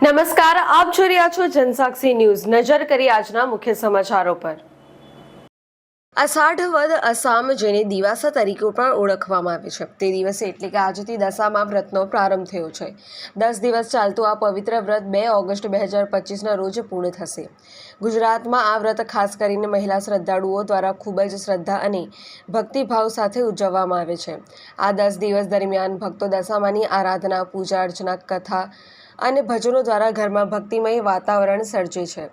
નમસ્કાર, આપ જોઈ રહ્યા છો જનસાક્ષી ન્યૂઝ। નજર કરી આજના મુખ્ય સમાચારો પર। અષાઢ વદ અસામ, જેને દિવાસા તરીકે પણ ઓળખવામાં આવે છે, તે દિવસે એટલે કે આજથી દશામા વ્રતનો પ્રારંભ થયો છે। 10 દિવસ ચાલતું આ પવિત્ર વ્રત 2 ઓગસ્ટ 2025ના રોજ પૂર્ણ થશે। ગુજરાતમાં આ વ્રત ખાસ કરીને મહિલા શ્રદ્ધાળુઓ દ્વારા ખૂબ જ શ્રદ્ધા અને ભક્તિભાવ સાથે ઉજવવામાં આવે છે। આ 10 દિવસ દરમિયાન ભક્તો દશામાની આરાધના, પૂજા અર્ચના, કથા અને ભજનો દ્વારા ઘરમાં ભક્તિમય વાતાવરણ સર્જે છે।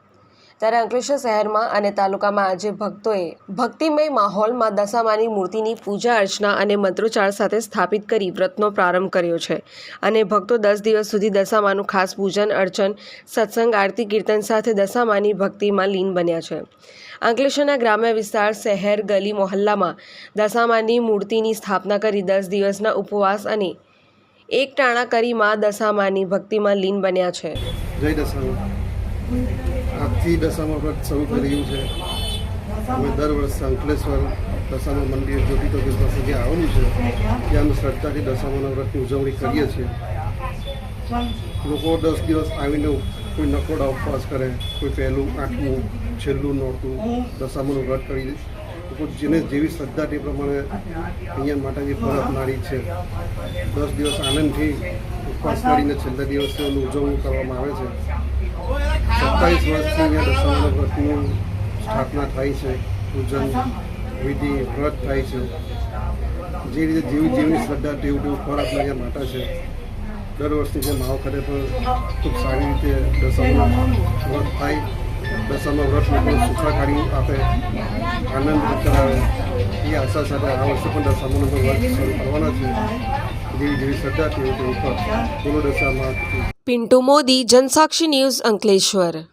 ત્યારે અંકલેશ્વર શહેરમાં અને તાલુકામાં આજે ભક્તોએ ભક્તિમય માહોલમાં દશામાની મૂર્તિની પૂજા અર્ચના અને મંત્રોચ્ચાર સાથે સ્થાપિત કરી વ્રતનો પ્રારંભ કર્યો છે અને ભક્તો 10 દિવસ સુધી દશામાનું ખાસ પૂજન અર્ચન, સત્સંગ, આરતી, કીર્તન સાથે દશામાની ભક્તિમાં લીન બન્યા છે। અંકલેશ્વરના ગ્રામ્ય વિસ્તાર, શહેર, ગલી મોહલ્લામાં દશામાની મૂર્તિની સ્થાપના કરી 10 દિવસના ઉપવાસ અને એકટાણા કરી માં દશામાની ભક્તિમાં લીન બન્યા છે। જય દશામા। આજથી દશામા વ્રત શરૂ થઈ રહ્યું છે। અમે દર વર્ષે અંકલેશ્વર દશામા મંદિર જ્યોતિ ટોકીઝ પાસે જે આવેલું છે ત્યાં અમે શ્રદ્ધાથી દશામાના વ્રતની ઉજવણી કરીએ છીએ। લોકો 10 દિવસ આવીને કોઈ નકોડા ઉપવાસ કરે, કોઈ પહેલું, આઠમું, છેલ્લું નોરતું દશામાનું વ્રત કરી લોકો જેને જેવી શ્રદ્ધા તે પ્રમાણે અહીંયા માતાજી ભરત નારી છે 10 દિવસ આનંદથી ઉપવાસ કરીને છેલ્લા દિવસે ઉજવણી કરવામાં આવે છે। 27 વર્ષથી અહીંયા દશામાના વ્રતની સ્થાપના થાય છે, પૂજન વિધિ વ્રત થાય છે। જે રીતે જેવી શ્રદ્ધા તેવું ખોરાક અહીંયા માતા છે। દર વર્ષની જેમ આ વખતે પણ ખૂબ સારી રીતે દશામાનું વ્રત થાય। દશામા વ્રત લોકો સુખાકારી આપે, આનંદ કરાવે એ આશા સાથે આ વર્ષે પણ દશામાનું વ્રત શરૂ કરવાના છે। જેવી શ્રદ્ધા તેવું ઉપર બોલો દશામા। પિન્ટુ મોદી, જનસાક્ષી ન્યૂઝ, અંકલેશ્વર।